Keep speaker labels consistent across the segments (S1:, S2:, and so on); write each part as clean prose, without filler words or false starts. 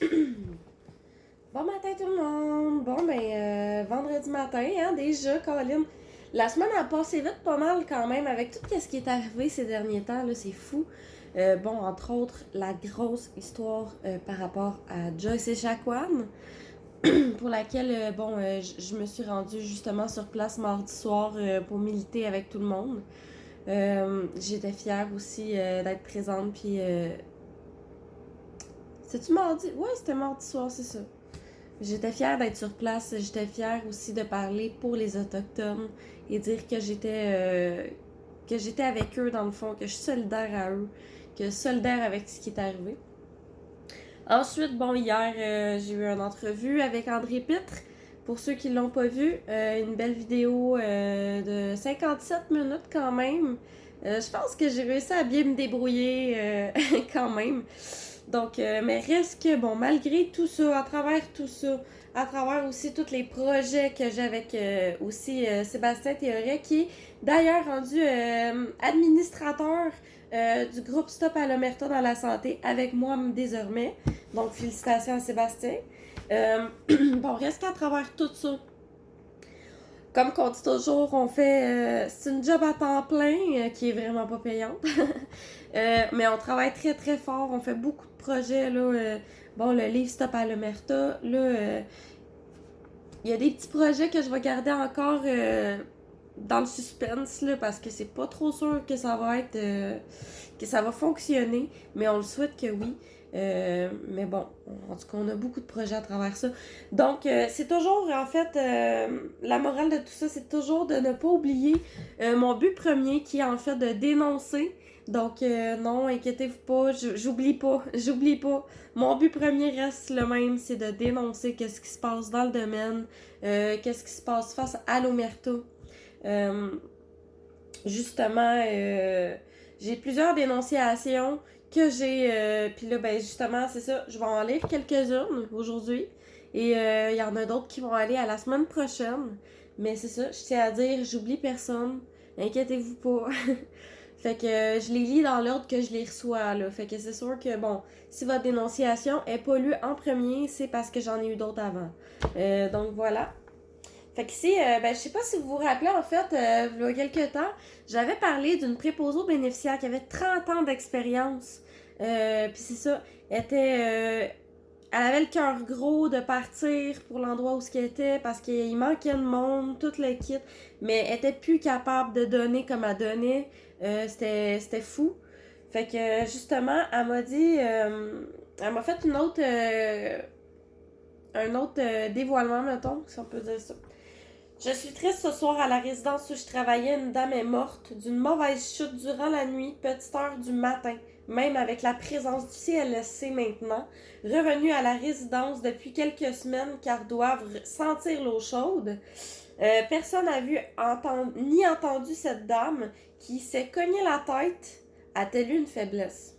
S1: Bon matin tout le monde! Vendredi matin, hein, déjà, Colin. La semaine a passé vite pas mal quand même avec tout ce qui est arrivé ces derniers temps, là, c'est fou. Entre autres, la grosse histoire par rapport à Joyce et Shaquan, pour laquelle, je me suis rendue justement sur place mardi soir pour militer avec tout le monde. J'étais fière aussi d'être présente, puis... C'était-tu mardi? Ouais, c'était mardi soir, c'est ça. J'étais fière d'être sur place. J'étais fière aussi de parler pour les Autochtones et dire que j'étais avec eux dans le fond, que je suis solidaire à eux, que je suis solidaire avec ce qui est arrivé. Ensuite, hier, j'ai eu une entrevue avec André Pitre. Pour ceux qui l'ont pas vu, une belle vidéo de 57 minutes quand même. Je pense que j'ai réussi à bien me débrouiller quand même. Donc, mais reste que, malgré tout ça, à travers tout ça, à travers aussi tous les projets que j'ai avec aussi Sébastien Théoret, qui est d'ailleurs rendu administrateur du groupe Stop à l'Omerta dans la santé avec moi désormais. Donc, félicitations à Sébastien. Reste qu'à travers tout ça, comme qu'on dit toujours, on fait... c'est une job à temps plein qui est vraiment pas payante. Mais on travaille très très fort, on fait beaucoup de projets. Là, le livre Stop à l'Omerta, là, il y a des petits projets que je vais garder encore dans le suspense, là, parce que c'est pas trop sûr que ça va être... que ça va fonctionner, mais on le souhaite que oui. Mais bon, en tout cas, on a beaucoup de projets à travers ça. Donc, c'est toujours, en fait, la morale de tout ça, c'est toujours de ne pas oublier mon but premier, qui est en fait de dénoncer. Donc, non, inquiétez-vous pas, j'oublie pas, j'oublie pas. Mon but premier reste le même, c'est de dénoncer qu'est-ce qui se passe dans le domaine, qu'est-ce qui se passe face à l'Omerta. Justement, j'ai plusieurs dénonciations que j'ai... Puis là, justement, c'est ça, je vais en lire quelques-unes aujourd'hui. Et il y en a d'autres qui vont aller à la semaine prochaine. Mais c'est ça, je tiens à dire, j'oublie personne. Inquiétez-vous pas. Fait que je les lis dans l'ordre que je les reçois, là. Fait que c'est sûr que, si votre dénonciation est pas lue en premier, c'est parce que j'en ai eu d'autres avant. Donc voilà. Fait qu'ici, je sais pas si vous vous rappelez, en fait, il y a quelques temps, j'avais parlé d'une préposée aux bénéficiaires qui avait 30 ans d'expérience. Puis c'est ça, elle avait le cœur gros de partir pour l'endroit où ce qu'elle était parce qu'il manquait de monde, tout le kit, mais elle était plus capable de donner comme elle donnait. C'était fou. Fait que justement, elle m'a dit, elle m'a fait un autre dévoilement, mettons, si on peut dire ça. Je suis triste ce soir à la résidence où je travaillais. Une dame est morte d'une mauvaise chute durant la nuit, petite heure du matin, même avec la présence du CLSC maintenant. Revenue à la résidence depuis quelques semaines car doivent sentir l'eau chaude. Personne n'a vu ni entendu cette dame qui s'est cognée la tête. A-t-elle eu une faiblesse?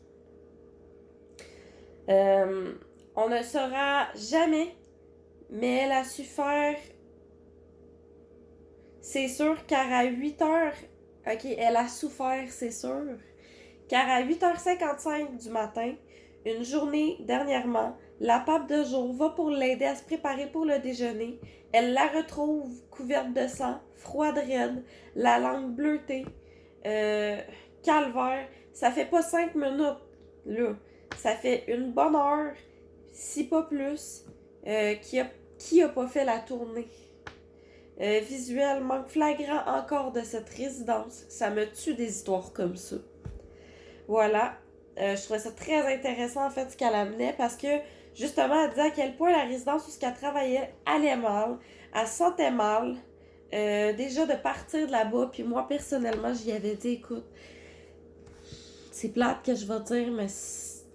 S1: On ne saura jamais, mais elle a su faire... C'est sûr, car à 8h... Ok, elle a souffert, c'est sûr. Car à 8h55 du matin, une journée dernièrement, la pape de jour va pour l'aider à se préparer pour le déjeuner. Elle la retrouve couverte de sang, froide raide, la langue bleutée. Calvaire, ça fait pas 5 minutes, là. Ça fait une bonne heure, si pas plus, qui a pas fait la tournée. Visuel, manque flagrant encore de cette résidence. Ça me tue des histoires comme ça. Voilà. Je trouvais ça très intéressant, en fait, ce qu'elle amenait, parce que, justement, elle disait à quel point la résidence où elle travaillait allait mal, elle se sentait mal, déjà de partir de là-bas, puis moi, personnellement, j'y avais dit, écoute, c'est plate que je vais dire, mais si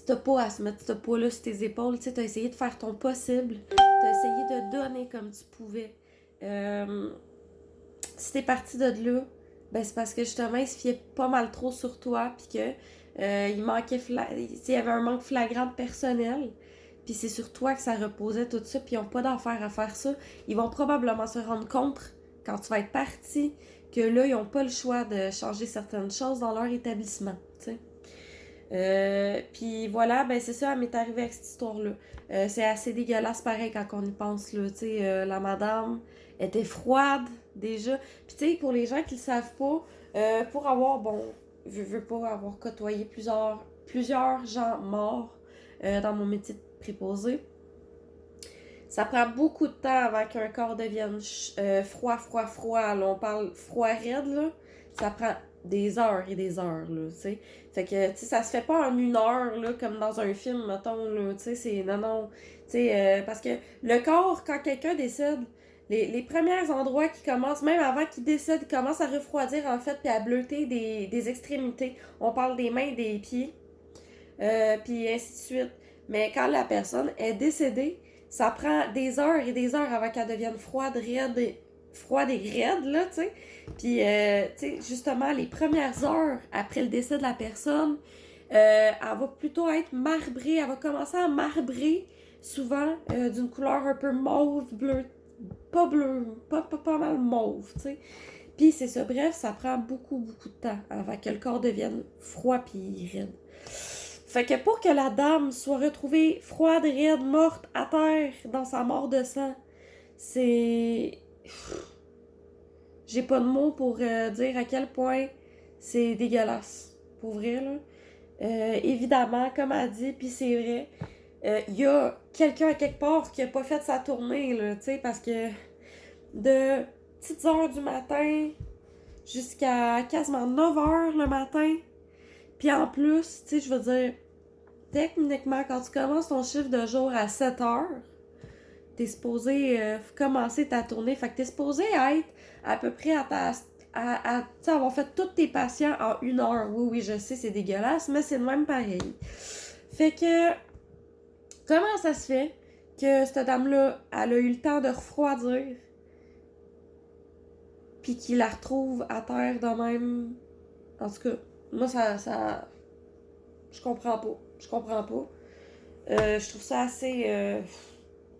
S1: t'as pas à se mettre ce poids-là sur tes épaules, tu sais, t'as essayé de faire ton possible, t'as essayé de donner comme tu pouvais. Si t'es parti de là, c'est parce que justement, il se fiait pas mal trop sur toi, puis que il y avait un manque flagrant de personnel, puis c'est sur toi que ça reposait tout ça, puis ils ont pas d'affaire à faire ça. Ils vont probablement se rendre compte, quand tu vas être parti, que là, ils ont pas le choix de changer certaines choses dans leur établissement, tu sais. Puis voilà, ben c'est ça, elle m'est arrivée avec cette histoire-là. C'est assez dégueulasse pareil quand on y pense, là. Tu sais, la madame était froide déjà. Puis tu sais, pour les gens qui le savent pas, pour avoir, bon, je veux pas avoir côtoyé plusieurs gens morts dans mon métier de préposé. Ça prend beaucoup de temps avant qu'un corps devienne froid. Là, on parle froid raide, là. Ça prend des heures et des heures, là, tu sais. Fait que, tu sais, ça se fait pas en une heure, là, comme dans un film, mettons, là, tu sais, c'est... Non, tu sais, parce que le corps, quand quelqu'un décède, les premiers endroits qui commencent, même avant qu'il décède, il commence à refroidir, en fait, puis à bleuter des extrémités. On parle des mains, des pieds, puis ainsi de suite. Mais quand la personne est décédée, ça prend des heures et des heures avant qu'elle devienne froide et raide, là, tu sais. Puis, tu sais, justement, les premières heures après le décès de la personne, elle va plutôt être marbrée. Elle va commencer à marbrer, souvent, d'une couleur un peu mauve, bleu, pas mal mauve, tu sais. Puis, c'est ça. Bref, ça prend beaucoup de temps avant que le corps devienne froid puis raide. Fait que pour que la dame soit retrouvée froide, raide, morte, à terre, dans sa mort de sang, c'est... J'ai pas de mots pour dire à quel point c'est dégueulasse. Pour vrai, là. Évidemment, comme elle dit, puis c'est vrai, y a quelqu'un à quelque part qui a pas fait sa tournée, là, tu sais, parce que de petites heures du matin jusqu'à quasiment 9 heures le matin, puis en plus, tu sais, je veux dire, techniquement, quand tu commences ton chiffre de jour à 7 heures, t'es supposé commencer ta tournée. Fait que t'es supposé être à peu près avoir fait tous tes patients en 1 heure. Oui, je sais, c'est dégueulasse, mais c'est le même pareil. Fait que, comment ça se fait que cette dame-là, elle a eu le temps de refroidir, puis qu'il la retrouve à terre de même? En tout cas, moi, ça je comprends pas. Je trouve ça assez...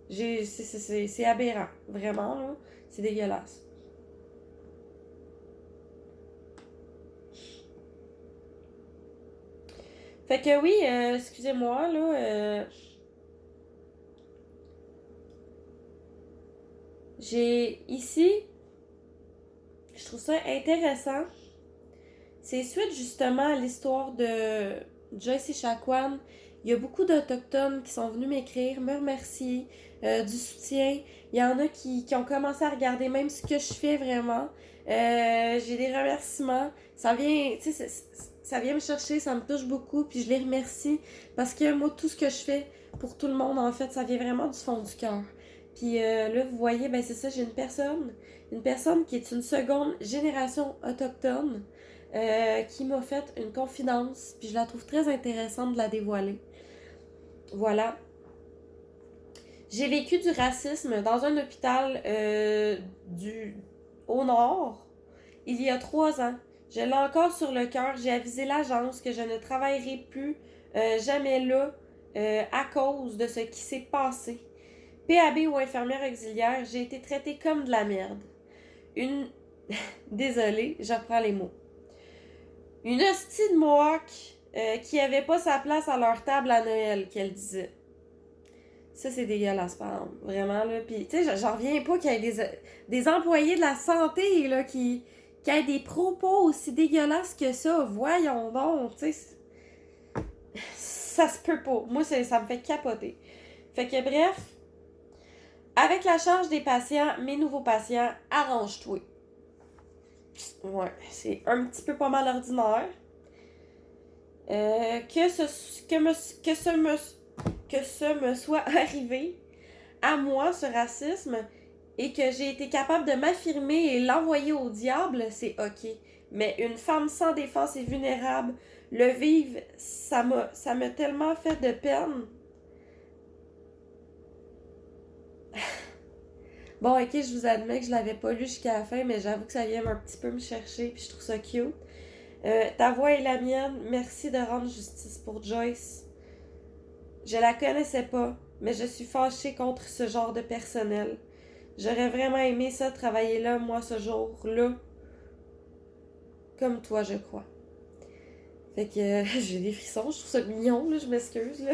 S1: c'est aberrant, vraiment, là. C'est dégueulasse. Fait que oui, excusez-moi, là, j'ai ici, je trouve ça intéressant. C'est suite justement à l'histoire de Joyce Echaquan. Il y a beaucoup d'Autochtones qui sont venus m'écrire, me remercier du soutien. Il y en a qui ont commencé à regarder même ce que je fais vraiment. J'ai des remerciements. Ça vient, tu sais, ça vient me chercher, ça me touche beaucoup, puis je les remercie parce que moi, tout ce que je fais pour tout le monde, en fait, ça vient vraiment du fond du cœur. Puis là, vous voyez, ben c'est ça, j'ai une personne qui est une seconde génération autochtone, qui m'a fait une confidence, puis je la trouve très intéressante de la dévoiler. Voilà. J'ai vécu du racisme dans un hôpital au nord il y a 3 ans. Je l'ai encore sur le cœur. J'ai avisé l'agence que je ne travaillerai plus jamais là à cause de ce qui s'est passé. PAB ou infirmière auxiliaire, j'ai été traitée comme de la merde. Désolée, je reprends les mots. Une hostie de Mohawk qui avait pas sa place à leur table à Noël, qu'elle disait. Ça, c'est dégueulasse, par exemple. Vraiment, là. Puis, tu sais, j'en reviens pas qu'il y ait des employés de la santé, là, qui aient des propos aussi dégueulasses que ça. Voyons donc, tu sais. Ça se peut pas. Moi, ça me fait capoter. Fait que, bref, avec la charge des patients, mes nouveaux patients, arrange-toi. Ouais, c'est un petit peu pas mal ordinaire. Que ce me soit arrivé à moi, ce racisme, et que j'ai été capable de m'affirmer et l'envoyer au diable, c'est ok. Mais une femme sans défense et vulnérable, le vivre, ça m'a tellement fait de peine. Bon, ok, je vous admets que je l'avais pas lu jusqu'à la fin, mais j'avoue que ça vient un petit peu me chercher, puis je trouve ça cute. Ta voix est la mienne. Merci de rendre justice pour Joyce. Je la connaissais pas, mais je suis fâchée contre ce genre de personnel. J'aurais vraiment aimé ça, travailler là, moi, ce jour-là. Comme toi, je crois. Fait que j'ai des frissons, je trouve ça mignon, là, je m'excuse, là.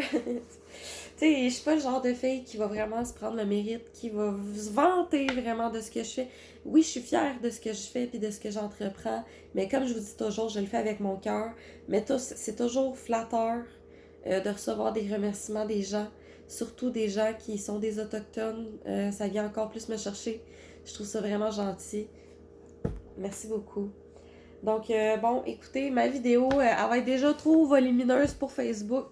S1: Tu sais, je suis pas le genre de fille qui va vraiment se prendre le mérite, qui va se vanter vraiment de ce que je fais. Oui, je suis fière de ce que je fais puis de ce que j'entreprends, mais comme je vous dis toujours, je le fais avec mon cœur. Mais c'est toujours flatteur de recevoir des remerciements des gens, surtout des gens qui sont des autochtones. Ça vient encore plus me chercher. Je trouve ça vraiment gentil. Merci beaucoup. Donc, bon, écoutez, ma vidéo, elle va être déjà trop volumineuse pour Facebook.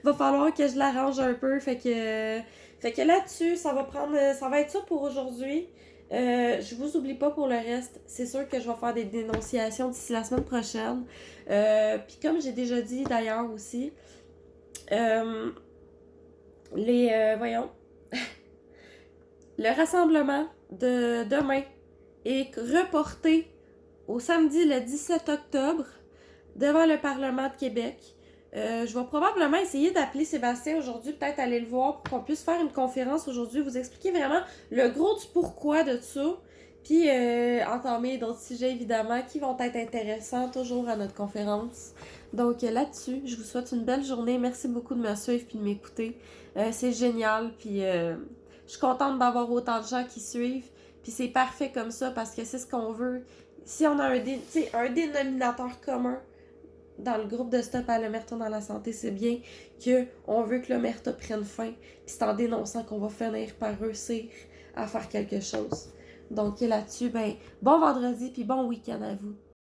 S1: Va falloir que je l'arrange un peu. Fait que là-dessus, ça va être ça pour aujourd'hui. Je vous oublie pas pour le reste. C'est sûr que je vais faire des dénonciations d'ici la semaine prochaine. Puis comme j'ai déjà dit d'ailleurs aussi, euh, voyons, le rassemblement de demain est reporté au samedi le 17 octobre devant le Parlement de Québec. Je vais probablement essayer d'appeler Sébastien aujourd'hui, peut-être aller le voir pour qu'on puisse faire une conférence aujourd'hui, vous expliquer vraiment le gros du pourquoi de ça, puis entamer d'autres sujets évidemment qui vont être intéressants toujours à notre conférence. Donc là-dessus, je vous souhaite une belle journée. Merci beaucoup de me suivre puis de m'écouter. C'est génial, puis je suis contente d'avoir autant de gens qui suivent. Puis c'est parfait comme ça parce que c'est ce qu'on veut. Si on a un dénominateur commun dans le groupe de Stop à l'omerta dans la santé, c'est bien qu'on veut que l'omerta prenne fin. Puis c'est en dénonçant qu'on va finir par réussir à faire quelque chose. Donc là-dessus, ben, bon vendredi puis bon week-end à vous.